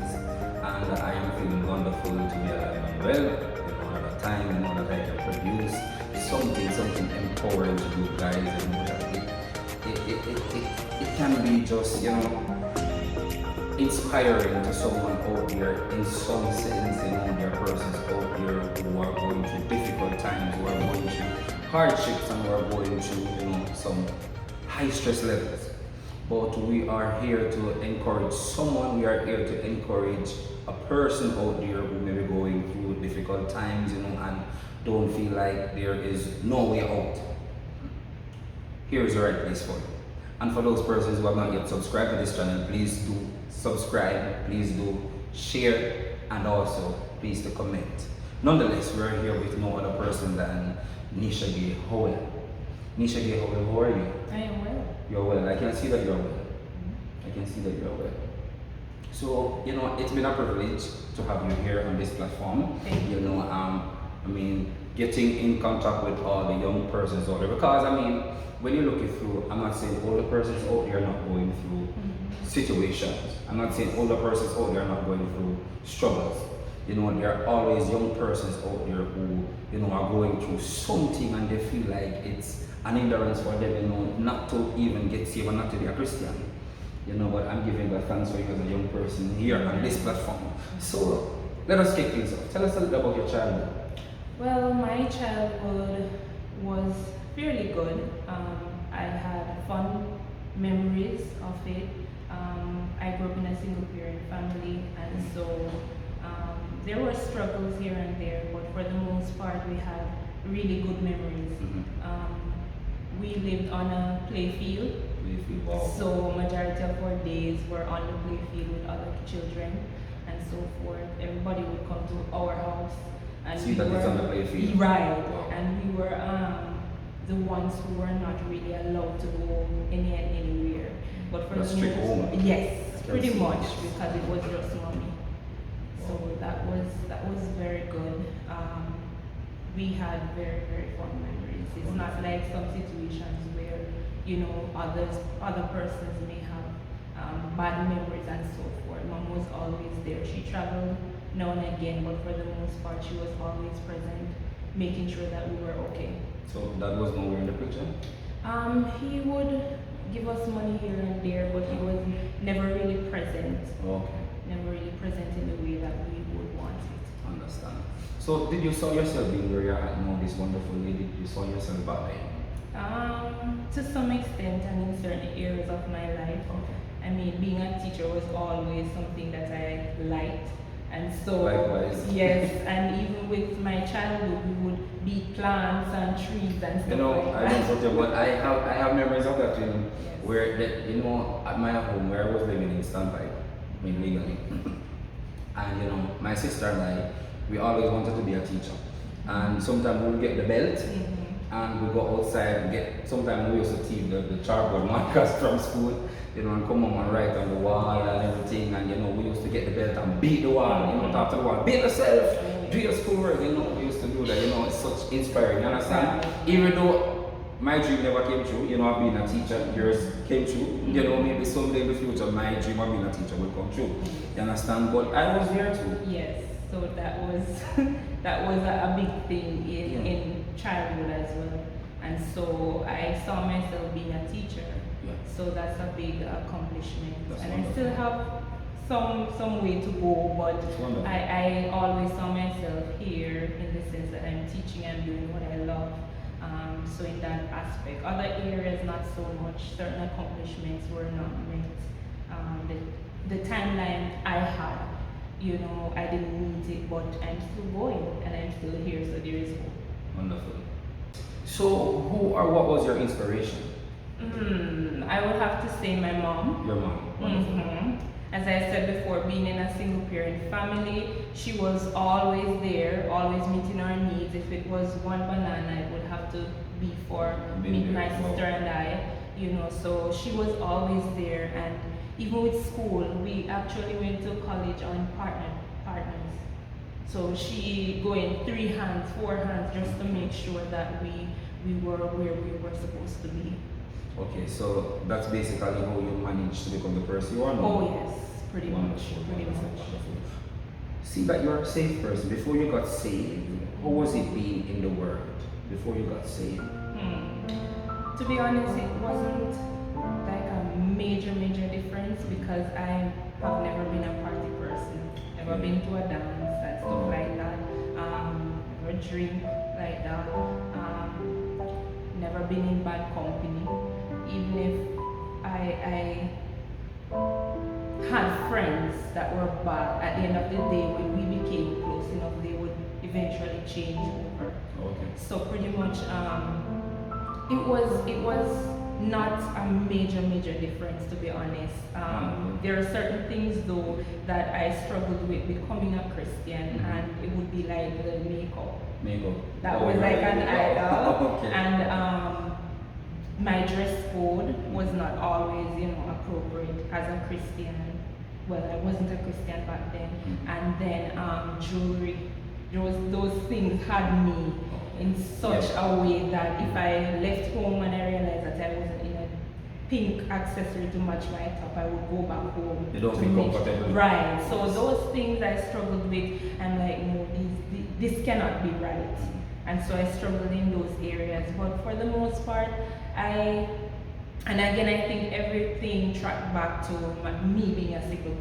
days, and I am feeling wonderful to be alive and well. Another time, that I can produce something empowering to you guys. That it can be just, inspiring to someone out there in some sense. There are persons out there who are going through difficult times, who are going through hardships, and who are going through, some high stress levels. But we are here to encourage someone, we are here to encourage a person out there who may be going through difficult times, and don't feel like there is no way out. Here is the right place for you. And for those persons who have not yet subscribed to this channel, please do subscribe, please do share, and also please to comment. Nonetheless, we are here with no other person than Nisha Gay Howell. Nisha Gay Howell, how are you? I am well. You're well. I can see that you're well. I can see that you're well. So, it's been a privilege to have you here on this platform. Thank you. Getting in contact with all the young persons out there. Because, when you look it through, I'm not saying all the persons out there are not going through situations. I'm not saying all the persons out there are not going through struggles. There are always young persons out there who, are going through something, and they feel like it's an hindrance for them, not to even get saved and not to be a Christian. But I'm giving God thanks for you as a young person here on this platform. So let us kick things off. Tell us a little about your childhood. Well, my childhood was fairly good. I had fun memories of it. I grew up in a single parent family, and so there were struggles here and there, but for the most part we had really good memories. We lived on a playfield, Wow. so majority of our days were on the playfield with other children and so forth. Everybody would come to our house, and See that it's on the playfield. right, Wow. and we were the ones who were not really allowed to go any and anywhere. But for The strict home. yes, pretty Yes. much, because it was just mommy. So that was very good. We had very, very fun memories. It's not like some situations where other persons may have bad memories and so forth. Mom was always there. She traveled now and again, but for the most part, she was always present, making sure that we were okay. So that was nowhere in the picture? He would give us money here and there, but he was never really present. Okay. Never really present in the way that we would want it. Understand. So did you saw yourself being where you're at now, this wonderful lady? Did you saw yourself back then? To some extent, and in certain areas of my life. Okay. Being a teacher was always something that I liked. And so, Likewise. yes, and even with my childhood, we would beat plants and trees and stuff like I that. don't know, but I have memories of that, Yes. where at my home where I was living in Standpipe, legally. And my sister and I, we always wanted to be a teacher. And sometimes we would get the belt and we go outside and sometimes we used to teach the chalkboard markers from school, and come home and write on the wall and everything. And we used to get the belt and beat the wall, talk to the wall, beat yourself, do your schoolwork, we used to do that, it's such inspiring, you understand? Even though my dream never came true, of being a teacher, yours came true, maybe someday in the future my dream of being a teacher will come true, you understand? But I was here too. Yes, so that was that was a big thing in childhood as well. And so I saw myself being a teacher. Yeah. So that's a big accomplishment. That's and wonderful. I still have some way to go, but That's wonderful. I always saw myself here in the sense that I'm teaching and doing what I love. So in that aspect, other areas not so much. Certain accomplishments were not met. The timeline I had, I didn't meet it, but I'm still going and I'm still here, so there is hope. Wonderful. So who or what was your inspiration? I would have to say my mom. Your mom. Wonderful. As I said before, being in a single parent family, she was always there, always meeting our needs. If it was one banana, it would have to be for my sister and I, so she was always there. And even with school, we actually went to college on partners. So she going 3 hands, 4 hands, just to make sure that we were where we were supposed to be. Okay, so that's basically how you managed to become the person you are now. Oh yes, pretty much, pretty much. Wonderful. See that you're a saved person. Before you got saved, how was it being in the world before you got saved? To be honest, it wasn't like a major difference because I have never been a party person. Never been to a dance and stuff like that. Never drink like that. Never been in bad company. Even if I had friends that were bad, at the end of the day, when we became close enough, they would eventually change over. Okay. So pretty much, it was not a major difference, to be honest. There are certain things though that I struggled with becoming a Christian, and it would be like the makeup. That was like an idol, Okay. and my dress code was not always, appropriate as a Christian. Well, I wasn't a Christian back then, and then jewelry. Those things had me in such a way that if I left home and I realized that I wasn't in a pink accessory to match my top, I would go back home. You don't to feel make- comfortable. Right. So those things I struggled with. I'm like, no, this cannot be right. And so I struggled in those areas. But for the most part, and again, I think everything tracked back to me being in a single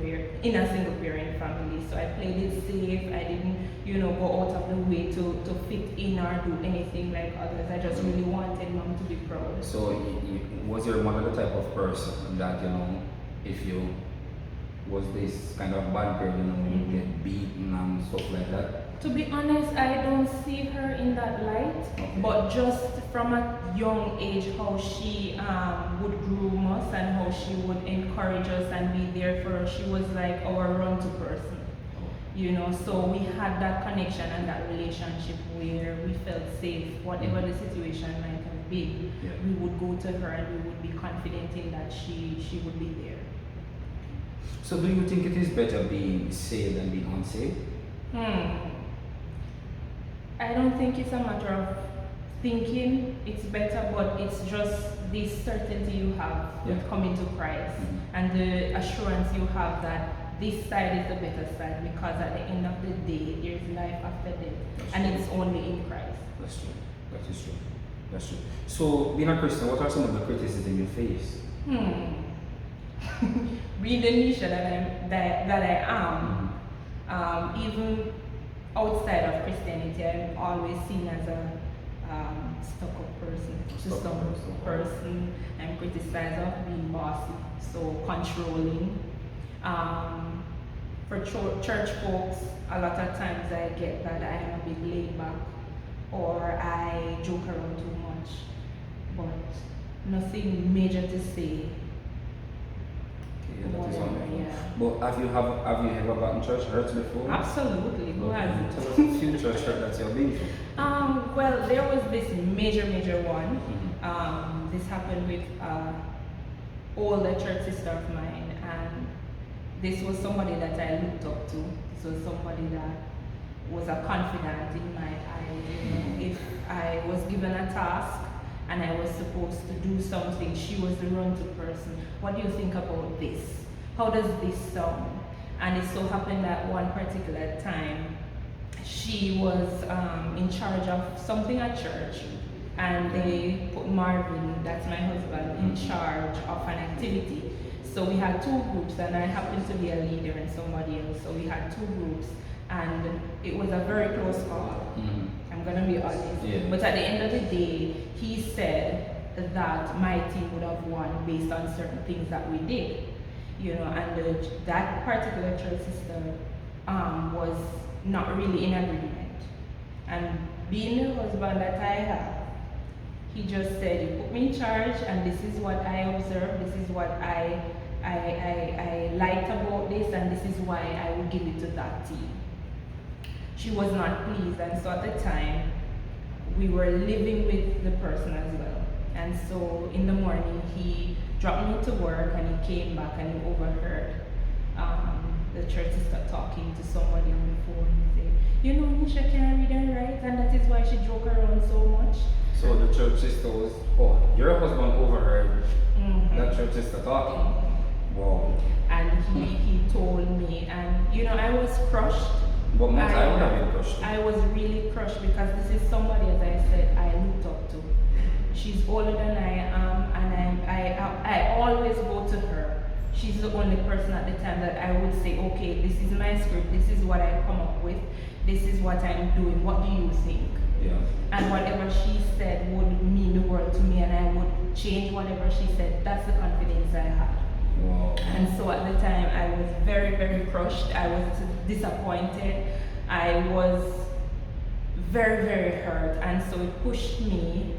parent family. So I played it safe. I didn't, go out of the way to fit in or do anything like others. I just really wanted mom to be proud. So was your mother the type of person that, if you was this kind of bad girl, you get beaten and stuff like that? To be honest, I don't see her in that light, but just from a young age, how she would groom us and how she would encourage us and be there for us. She was like our run-to person, so we had that connection and that relationship where we felt safe, whatever the situation might have been. Yeah. We would go to her and we would be confident in that she would be there. So do you think it is better being saved than being unsaved? I don't think it's a matter of thinking it's better, but it's just this certainty you have with coming to Christ and the assurance you have that this side is the better side, because at the end of the day, there's life after death, and it's only in Christ. That's true. That is true. That's true. So, being a Christian, what are some of the criticism you face? Being the niche that I am, even outside of Christianity, I'm always seen as a stuck-up person. I'm criticized of being bossy, so controlling. For church folks, a lot of times I get that I am a bit laid back or I joke around too much, but nothing major to say. Yeah, that is wonderful. Yeah. But have you ever gotten church hurt before? Absolutely. Who hasn't? Tell us a few church hurt that you've been through. Well, there was this major one. This happened with older church sister of mine, and this was somebody that I looked up to. This was somebody that was a confidant in my eyes. If I was given a task and I was supposed to do something, she was the run-to person. What do you think about this? How does this sound? And it so happened that one particular time, she was in charge of something at church, and they put Marvin, that's my husband, in charge of an activity. So we had two groups, and I happened to be a leader and somebody else. So we had two groups, and it was a very close call. I'm gonna be honest. Yeah. But at the end of the day, he said that my team would have won based on certain things that we did. And that particular church sister was not really in agreement. And being the husband that I have, he just said, you put me in charge, and this is what I observed, this is what I liked about this, and this is why I would give it to that team. She was not pleased, and so at the time, we were living with the person as well. And so in the morning, he dropped me to work, and he came back and he overheard the church sister talking to somebody on the phone and say, Nisha can read and write, and that is why she joke around so much. So the church sister was, your husband overheard that church sister talking. Wow. And he told me, and I was crushed But most I would have been crushed. I was really crushed because this is somebody, as I said, I looked up to. She's older than I am, and I always go to her. She's the only person at the time that I would say, okay, this is my script, this is what I come up with, this is what I'm doing, what do you think? Yeah. And whatever she said would mean the world to me, and I would change whatever she said. That's the confidence I had. Wow. And so at the time, I was very, very crushed. I was disappointed. I was very, very hurt. And so it pushed me.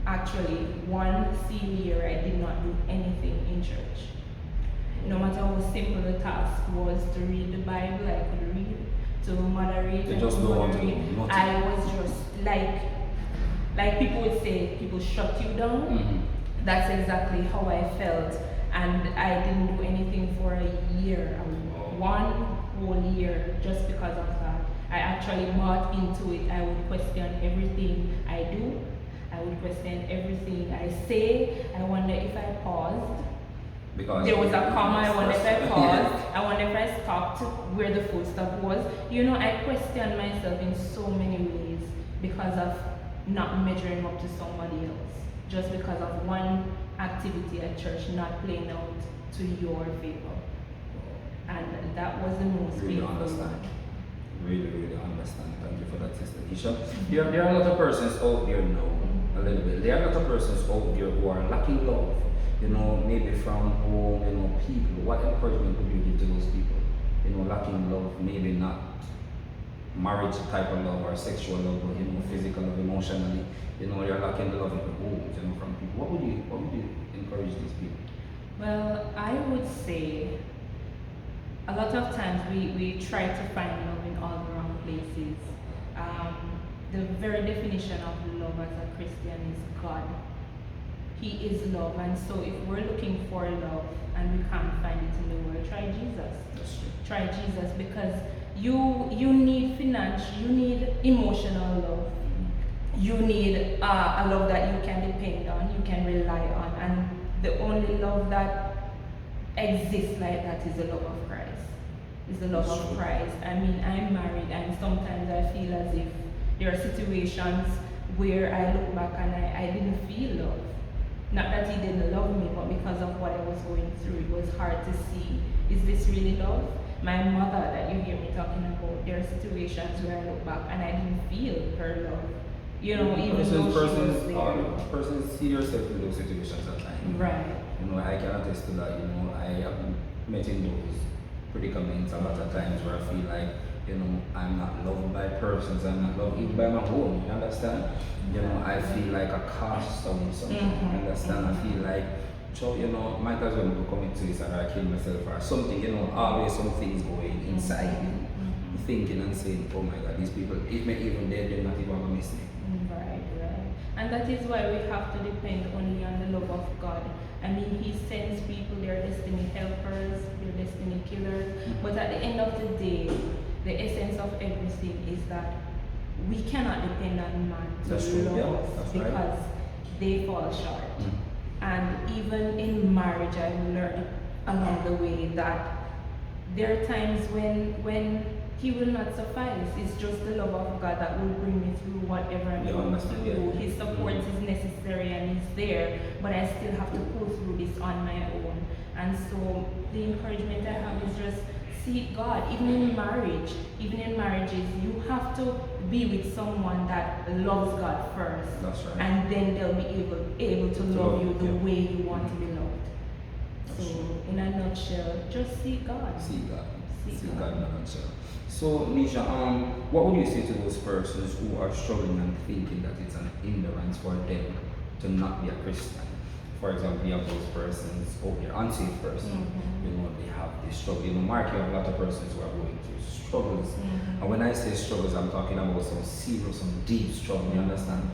Actually, one senior year, I did not do anything in church. No matter how simple the task was to read the Bible, I could read. To moderate, They just don't want to do nothing. I was just like people would say, people shut you down. Mm-hmm. That's exactly how I felt. And I didn't do anything for a year, one whole year, just because of that. I actually bought into it. I would question everything I do. I would question everything I say. I wonder if I paused. Because There was a comma, I wonder if I paused. I wonder if I stopped where the full stop was. You know, I questioned myself in so many ways because of not measuring up to somebody else. Just because of one activity at church not playing out to your favor. And that was the most really painful understand. one. Really understand. Thank you for that, Sister Isha. There are a lot of persons out there now, a little bit. There are a lot of persons out there who are lacking love. You know, maybe from home, you know, people. What encouragement would you give to those people? You know, lacking love, maybe not marriage type of love or sexual love, but you know, physical love, emotionally. You know, you're lacking the love in the homes, you know, from people. What would you encourage these people? Well, I would say a lot of times we try to find love in all the wrong places. The very definition of love as a Christian is God. He is love, and so if we're looking for love and we can't find it in the world, try Jesus. That's true. Try Jesus, because you need you need emotional love. You need a love that you can depend on, you can rely on, and the only love that exists like that is the love of Christ. Is the love of Christ. I mean, I'm married, and sometimes I feel as if there are situations where I look back and I didn't feel love. Not that he didn't love me, but because of what I was going through, it was hard to see, is this really love? My mother that you hear me talking about, there are situations where I look back and I didn't feel her love. You know, even though she was there. Persons see yourself in those situations at times. Right. You know, I can attest to that. You know, I have met in those predicaments a lot of times where I feel like, you know, I'm not loved by persons, I'm not loved even by my home, you understand? You know, I feel like a castaway something, you understand? I feel like, so, you know, might as well commit suicide or I kill myself or something, you know, always some things going inside you, thinking and saying, oh my God, these people, if me even dead, they're not even gonna miss me. Right. And that is why we have to depend only on the love of God. I mean, He sends people, their destiny helpers, their destiny killers, but at the end of the day, the essence of everything is that we cannot depend on man to love us because they fall short. And even in marriage, I learned along the way that there are times when He will not suffice. It's just the love of God that will bring me through whatever I'm going through. His support is necessary and is there, but I still have to pull through this on my own. And so the encouragement I have is just seek God. Even in marriage, even in marriages, you have to be with someone that loves God first. That's right. And then they'll be able to love you the way you want to be loved. So in a nutshell, just seek God. Seek God. Seek God in a nutshell. So, Nisha, what would you say to those persons who are struggling and thinking that it's an hindrance for them to not be a Christian? For example, you have those persons, they're unsaved persons, you know, they have this struggle. You know, Mark, you have a lot of persons who are going through struggles. And when I say struggles, I'm talking about some serious, some deep struggle, you understand?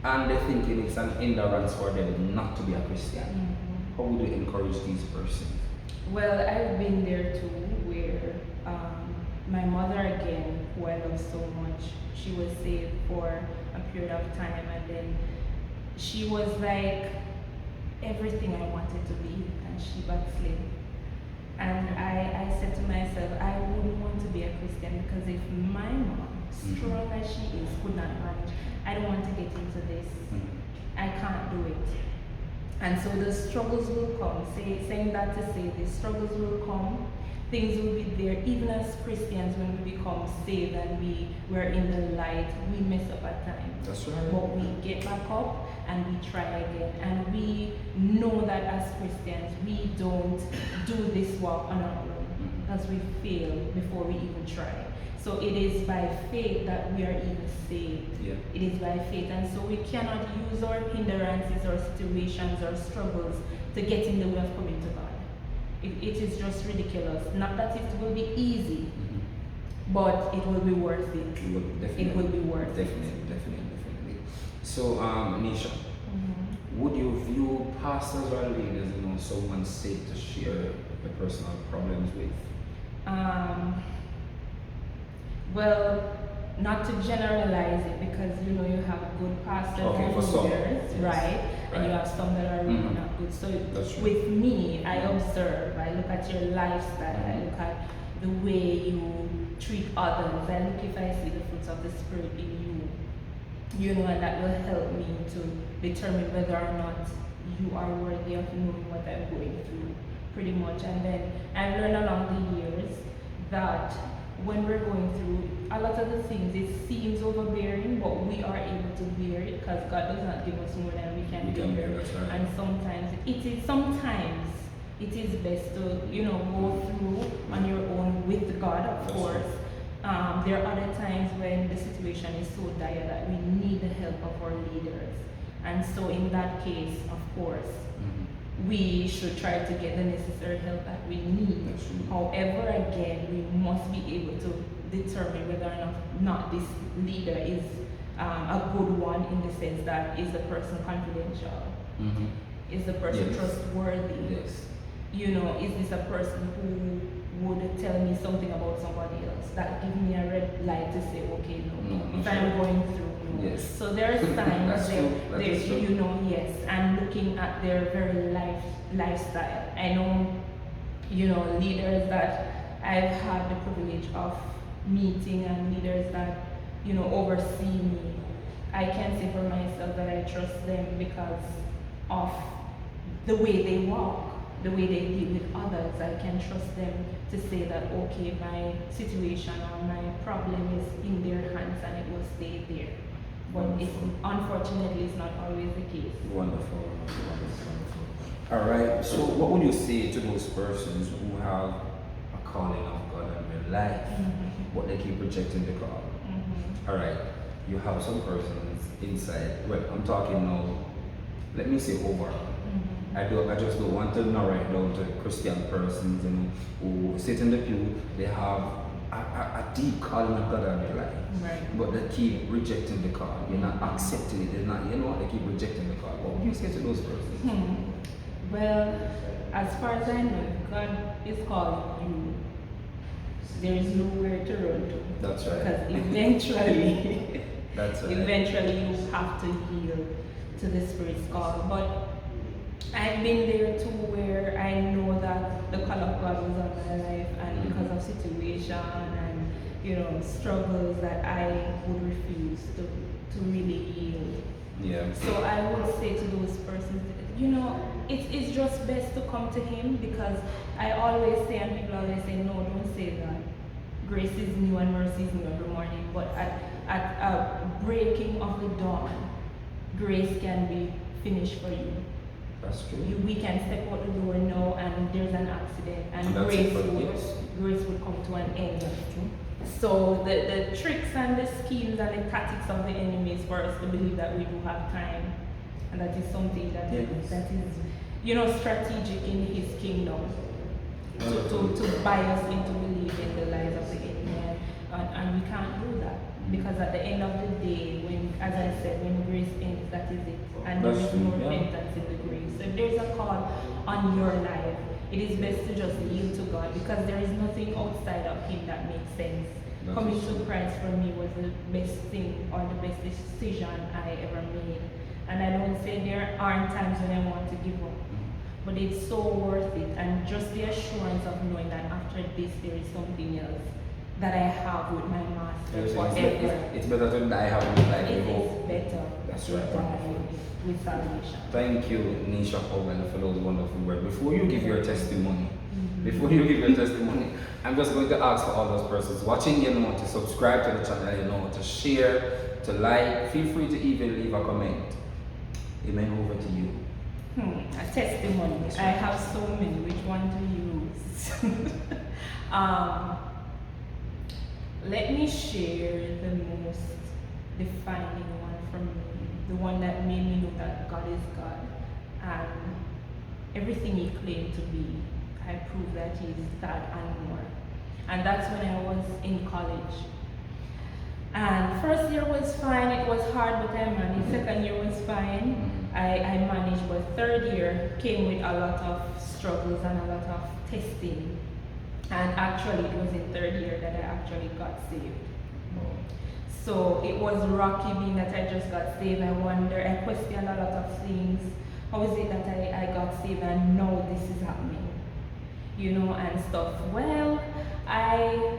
And they're thinking it's an hindrance for them not to be a Christian. How would you encourage these persons? Well, I've been there too, where my mother again, who I love so much, she was saved for a period of time, and then she was like everything I wanted to be, and she backslid. And I said to myself, I wouldn't want to be a Christian, because if strong as she is, could not manage. I don't want to get into this. I can't do it. And so the struggles will come. Saying that to say the struggles will come. Things will be there. Even as Christians, when we become saved and we're in the light, we mess up at times. That's right. But we get back up and we try again. And we know that as Christians, we don't do this walk on our own because we fail before we even try. So it is by faith that we are even saved. Yeah. It is by faith. And so we cannot use our hindrances or situations or struggles to get in the way of coming to God. It is just ridiculous. Not that it will be easy, but it will be worth it. It will be worth it. Definitely. So, Nisha, would you view pastors or leaders, someone safe to share your personal problems with? Well, not to generalize it, because you have good pastors and leaders, right? And you have some that are really not good. So with me, I observe, I look at your lifestyle, I look at the way you treat others, I look if I see the fruits of the Spirit in you, and that will help me to determine whether or not you are worthy of knowing what I'm going through, pretty much. And then I've learned along the years that when we're going through a lot of the things, it seems overbearing, but we are able to bear it because God does not give us more than we can bear. Right. And sometimes it is best to go through on your own with God, of course. There are other times when the situation is so dire that we need the help of our leaders, and so in that case, of course, we should try to get the necessary help that we need. However, again, we must be able to determine whether or not this leader is a good one, in the sense that is the person confidential? Is the person trustworthy? Yes. Is this a person who would tell me something about somebody else that give me a red light to say, okay, no, if I'm going through. Yes. So there are signs there, yes, and looking at their very lifestyle. I know, leaders that I've had the privilege of meeting, and leaders that, oversee me. I can say for myself that I trust them because of the way they walk, the way they deal with others. I can trust them to say that, okay, my situation or my problem is in their hands and it will stay there. But unfortunately, it's not always the case. Wonderful. All right. So, what would you say to those persons who have a calling of God in their life, but they keep rejecting the call? All right. You have some persons inside. Well, I'm talking now. Let me say overall. I just don't want to narrow it down to Christian persons, who sit in the pew. They have a deep calling of God in their life, right, but they keep rejecting the call. They're not accepting it. They're not, they keep rejecting the call. What do you say to those persons? Well, as far as I know, God is calling you. There is nowhere to run to. That's right. Because eventually, that's right. Eventually you have to yield to the Spirit's call. But I've been there too, where I know that the call of God was on my life, and because of situation and struggles, that I would refuse to really yield. Yeah. So I would say to those persons, it's just best to come to Him, because I always say, and people always say, no, don't say that. Grace is new and mercy is new every morning. But at a breaking of the dawn, grace can be finished for you. That's true. We can step out the door now and there's an accident, and grace would come to an end. That's true. So the tricks and the schemes and the tactics of the enemy is for us to believe that we do have time, and that is something that is strategic in His kingdom, to buy us into believing the lies of the enemy, and we can't do that, because at the end of the day, when, as I said, when grace ends, that is it, and there is no repentance in the grace. So if there's a call on your life, it is best to just yield to God, because there is nothing outside of Him that makes sense. Coming to Christ for me was the best thing, or the best decision I ever made. And I don't say there aren't times when I want to give up, but it's so worth it. And just the assurance of knowing that after this there is something else that I have with my master So forever. it's better to die having life It with is hope. better That's to right. die with salvation. Thank you, Nisha Powell, for those wonderful words. Before you give your testimony, I'm just going to ask for all those persons watching, to subscribe to the channel, to share, to like. Feel free to even leave a comment. Amen. Over to you. A testimony. That's I right. have so many. Which one to use? Let me share the most defining one from me, the one that made me know that God is God, and everything He claimed to be, I proved that He is that and more. And that's when I was in college. And first year was fine, it was hard, but I managed. Second year was fine, I managed, but third year came with a lot of struggles and a lot of testing. And actually, it was in third year that I actually got saved. So it was rocky being that I just got saved. I questioned a lot of things. How is it that I got saved and now this is happening? And stuff. Well, I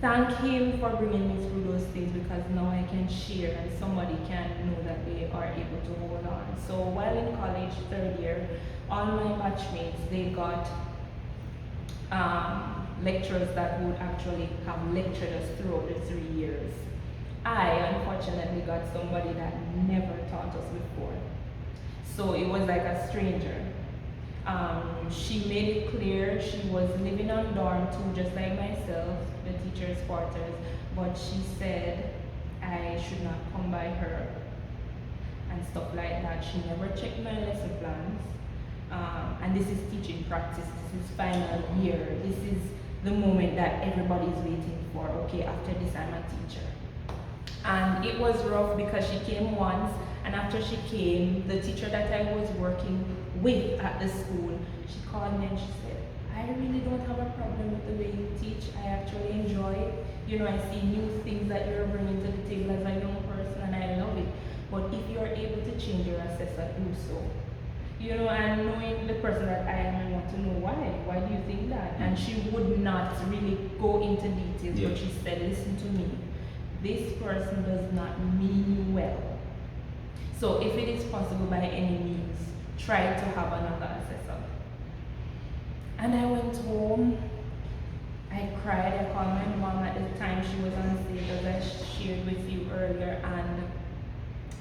thank Him for bringing me through those things, because now I can share and somebody can know that they are able to hold on. So while in college, third year, all my batchmates, they got lecturers that would actually have lectured us throughout the 3 years. I unfortunately got somebody that never taught us before. So it was like a stranger. She made it clear she was living on dorm too, just like myself, the teacher's quarters, but she said I should not come by her and stuff like that. She never checked my lesson plans. And this is teaching practice, this is final year, this is the moment that everybody is waiting for. Okay, after this I'm a teacher. And it was rough because she came once, and after she came, the teacher that I was working with at the school, she called me and she said, I really don't have a problem with the way you teach. I actually enjoy it. I see new things that you're bringing to the table as a young person, and I love it. But if you're able to change your assessor, do so. And knowing the person that I am, I want to know why. Why do you think that? And she would not really go into details, but she said, listen to me. This person does not mean you well. So if it is possible by any means, try to have another assessor. And I went home, I cried, I called my mom at the time. She was on stage, as I shared with you earlier, and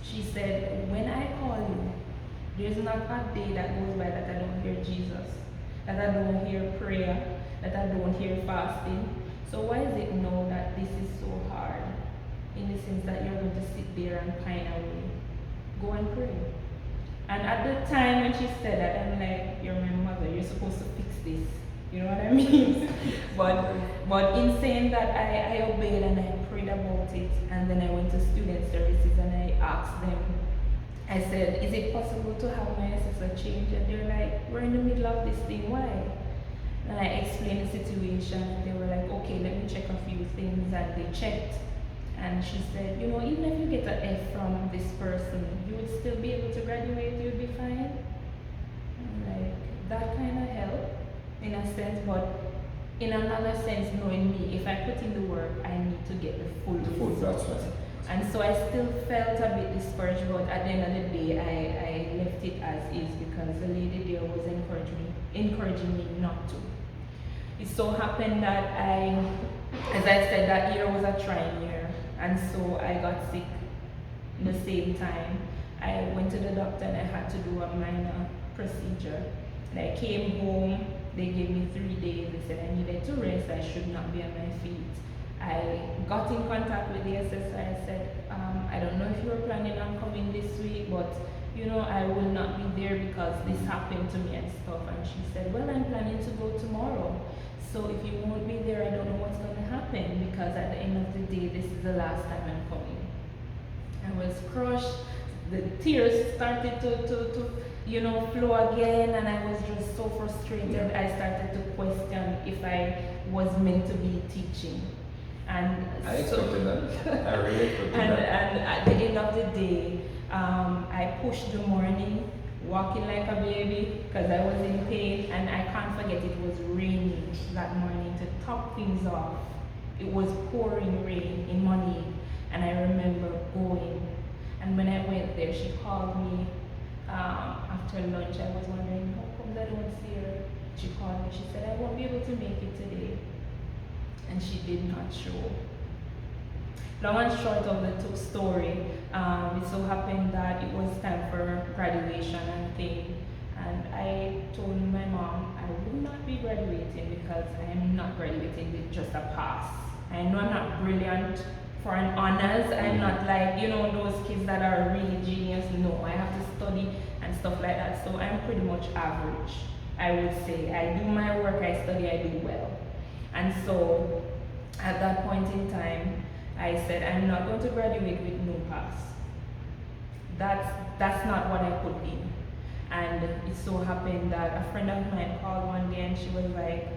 she said, when I call you, there's not a day that goes by that I don't hear Jesus, that I don't hear prayer, that I don't hear fasting. So why is it now that this is so hard? In the sense that you're going to sit there and pine away. Go and pray. And at the time when she said that, I'm like, you're my mother, you're supposed to fix this. You know what I mean? but in saying that, I obeyed and I prayed about it. And then I went to student services and I asked them, I said, is it possible to have my assessor change? And they're like, we're in the middle of this thing, why? And I explained the situation, and they were like, okay, let me check a few things. And they checked. And she said, even if you get an F from this person, you would still be able to graduate, you'd be fine. I'm like, that kind of helped in a sense, but in another sense, knowing me, if I put in the work, I need to get the full result. And so I still felt a bit discouraged, but at the end of the day, I left it as is, because the lady there was encouraging me not to. It so happened that as I said, that year was a trying year. And so I got sick the same time. I went to the doctor and I had to do a minor procedure. And I came home, they gave me 3 days. They said I needed to rest, I should not be on my feet. I got in contact with the assessor. I said, I don't know if you're planning on coming this week, but I will not be there because this happened to me and stuff. And she said, well, I'm planning to go tomorrow. So if you won't be there, I don't know what's going to happen, because at the end of the day, this is the last time I'm coming. I was crushed. The tears started to flow again, and I was just so frustrated. I started to question if I was meant to be teaching. And I expected that. I really expected that. And at the end of the day, I pushed the morning, walking like a baby because I was in pain, and I can't forget it was raining that morning. To top things off, It was pouring rain in Money, and I remember going. And when I went there, she called me after lunch. I was wondering how come I don't see her. She called me. She said I won't be able to make it today, and she did not show. Long and short of the story, it so happened that it was time for graduation and thing. And I told my mom I would not be graduating because I am not graduating with just a pass. I know I'm not brilliant for an honors. I'm not like, those kids that are really genius. No, I have to study and stuff like that. So I'm pretty much average, I would say. I do my work, I study, I do well. And so at that point in time, I said, I'm not going to graduate with no pass. That's not what I put in. And it so happened that a friend of mine called one day and she was like,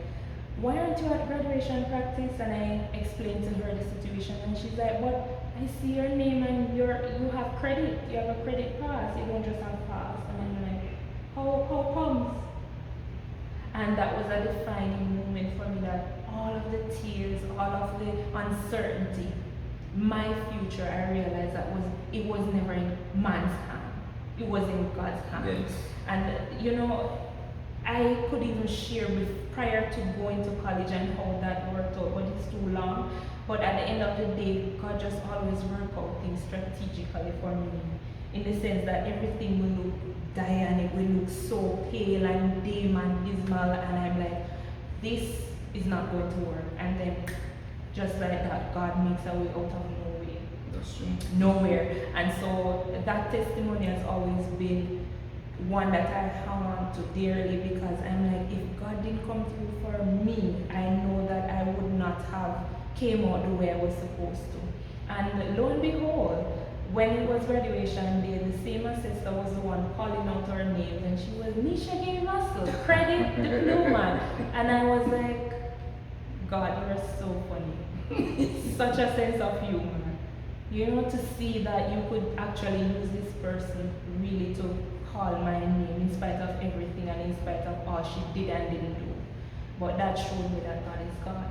why aren't you at graduation practice? And I explained to her the situation and she's like, but I see your name and you have credit, you have a credit pass, you don't just have pass. And I'm like, how comes? And that was a defining moment for me, that all of the tears, all of the uncertainty, my future, I realized that it was never in man's hand. It was in God's hand. Yes. And I could even share prior to going to college and how that worked out, but it's too long. But at the end of the day, God just always worked out things strategically for me, in the sense that everything will look dire, it will look so pale and dim and dismal, and I'm like, this is not going to work. And then just like that, God makes a way out of no way. That's true. Nowhere. And so that testimony has always been one that I hang on to dearly, because I'm like, if God didn't come through for me, I know that I would not have came out the way I was supposed to. And lo and behold, when it was graduation day, the same assistant was the one calling out our names, and she was, Nisha gave us credit diploma. And I was like, God, you are so funny. Such a sense of humor. To see that you could actually use this person really to call my name in spite of everything and in spite of all she did and didn't do. But that showed me that God is God.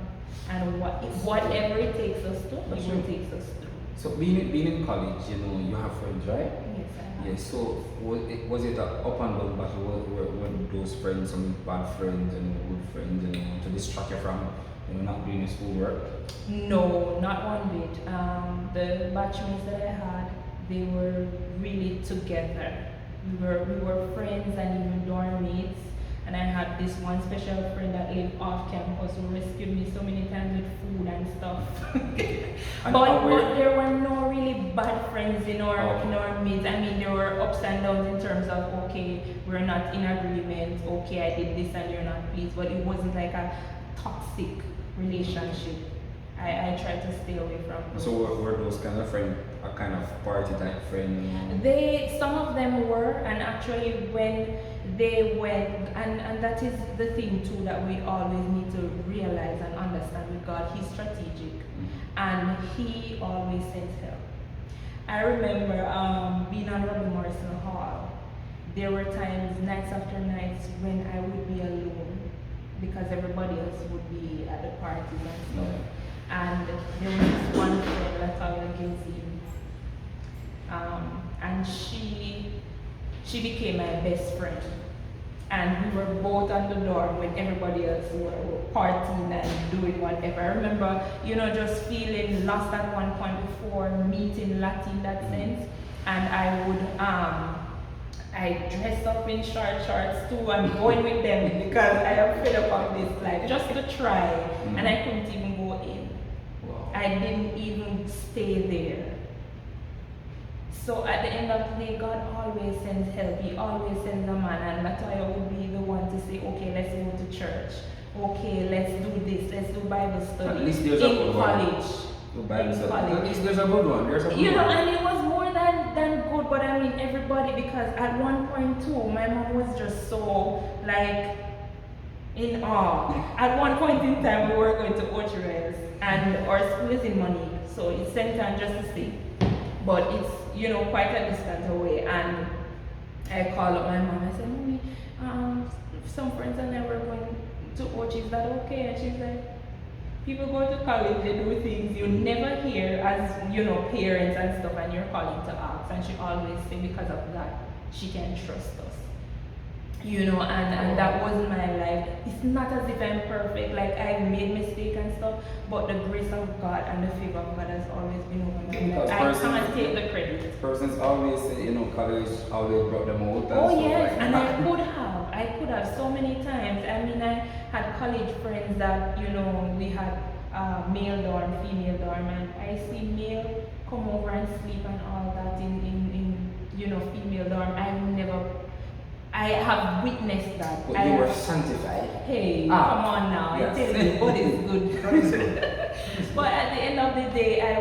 And whatever it takes us to, He will take us through. So being in college, you have friends, right? Yes, I have. Yes. So was it a up and down battle? Were those friends some bad friends and good friends, to distract you from not doing your schoolwork? No, not one bit. The batchmates that I had, they were really together. We were friends and even dorm mates. And I had this one special friend that lived off campus who rescued me so many times with food and stuff. but there were no really bad friends in our midst. I mean, there were ups and downs in terms of, okay, we're not in agreement, okay, I did this and you're not pleased, but it wasn't like a toxic relationship. I tried to stay away from those. So were those kind of friends a kind of party type friend? Some of them were, and actually when they went, and that is the thing too that we always need to realize and understand with God. He's strategic, and He always sends help. I remember being on Robert Morrison Hall. There were times, nights after nights, when I would be alone because everybody else would be at the parties and stuff. And there was this one friend, Latoya Gilzine, and she became my best friend. And we were both on the dorm when everybody else were partying and doing whatever. I remember, just feeling lost at one point before meeting Lati in that sense. And I would, I dressed up in shorts too and going with them because I am fed up of this life, just to try. And I couldn't even go in. Wow. I didn't even stay there. So at the end of the day, God always sends help. He always sends a man, and Latoya would be the one to say, okay, let's go to church. Okay, let's do this. Let's do Bible study. At least there's a good college. One. At least there's a good one. And it was more than good, but I mean everybody, because at one point too, my mom was just so like in awe. At one point in time, we were going to Orchard's, and our school is in Money, so it's St. Anne just to see. But it's, quite a distance away. And I called up my mom. I said, Mommy, some friends and I were going to Ochi, is that okay? And she's like, People go to college, they do things you never hear as, parents and stuff, and you're calling to ask. And she always say because of that, she can trust us. And that wasn't my life. It's not as if I'm perfect, like I've made mistakes and stuff, but the grace of God and the favor of God has always been over my life. I can't take the credit. Persons always say, college always brought them out. Oh yes, like and I could have so many times. I mean, I had college friends that, we had male dorm, female dorm, and I see male come over and sleep and all that in female dorm. I have witnessed that. But you were sanctified. Hey, come on now. Yes. I tell you, God is good. But at the end of the day, I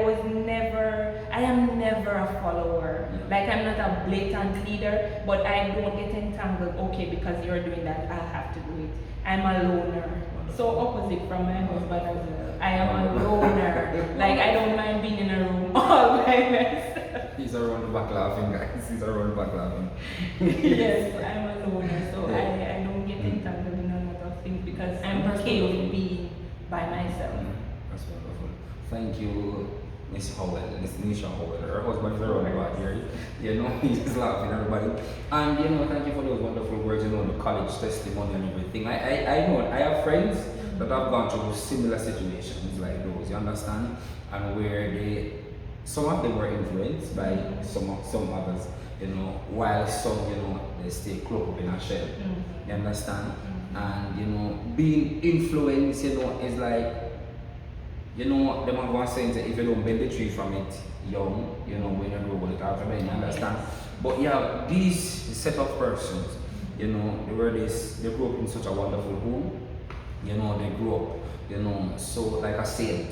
am never a follower. Yeah. Like, I'm not a blatant leader, but I don't get entangled. Okay, because you're doing that, I have to do it. I'm a loner. So opposite from my husband as well. I am a loner. Like, I don't mind being in a room all by myself. He's around the back laughing, guys. He's around the back laughing. Yes, I'm a loner, so yeah. I don't get entangled in a lot of things because I'm okay with being by myself. That's wonderful. Thank you, Miss Howell, Miss Nisha Howell. Her husband is around the back here. He's laughing, everybody. And thank you for those wonderful words, the college testimony and everything. I know I have friends that have gone through similar situations like those, you understand? And where some of them were influenced by some others, while some, they stay cloaked up in a shell. You understand? And being influenced, is like, them are going to say that if you don't bend the tree from it young, when you grow it after then, you understand? But yeah, these set of persons, they grew up in such a wonderful home, they grew up, so like a saint.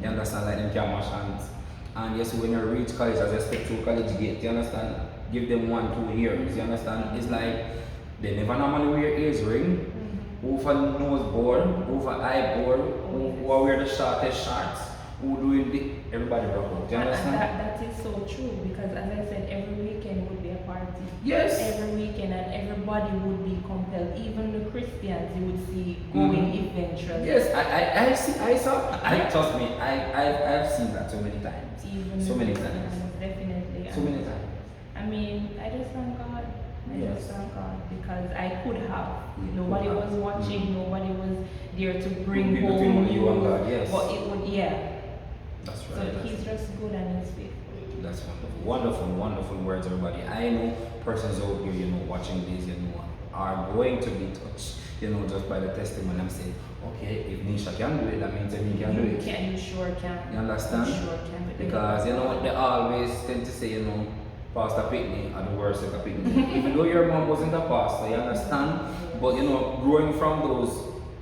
You understand? Like them can wash hands. And yes, when you reach college, as you step through college gate, you understand? Give them 1-2 years, you understand? It's like they never normally wear ears ring, over nose board, over eye board, who wear the shortest shorts, who doing everybody broke out, you understand? That is so true, because as I said, every weekend would be a party. Yes. Every weekend, and everybody would be compelled. Even the Christians you would see going eventually. Yes, trust me, I've seen that so many times. Even so many times. Definitely. So many times. I mean, I just thank God. Just thank God, because I could have. Nobody was watching, nobody was there to bring home you and God, yes. But it would, That's right. So he's just good and he's faithful. That's wonderful. Wonderful, wonderful words, everybody. I know persons out here, watching this, are going to be touched, just by the testimony. I'm saying, okay, if Nisha can do it, that means we can do it. You sure can. You understand? You sure can. Because they always tend to say, Pastor Pickney are the worst of a Pickney. Even though your mom wasn't a pastor, you understand? But growing from those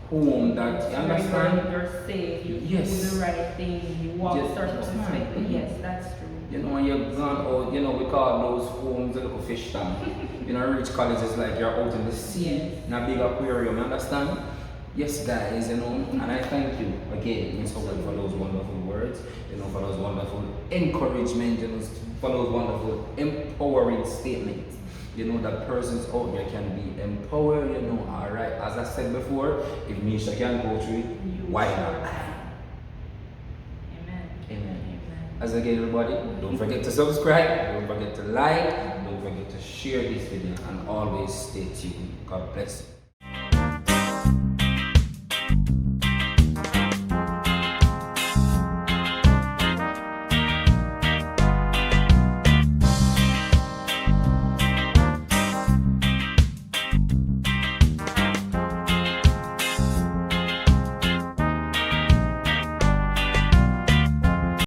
home that, you understand? You're safe, you yes. do the right thing, you walk circumspectly. Yes, that's true. When you're gone out, we call those homes a little fish tank. Reach college is like you're out in the sea, in a big aquarium, you understand? Yes, guys, and I thank you again, Ms. Howard, for those wonderful words, for those wonderful encouragement, for those wonderful empowering statements. That persons out there can be empowered, alright. As I said before, if Nisha can go through it, why not? Amen. As again, everybody, don't forget to subscribe, don't forget to like, don't forget to share this video, and always stay tuned. God bless you.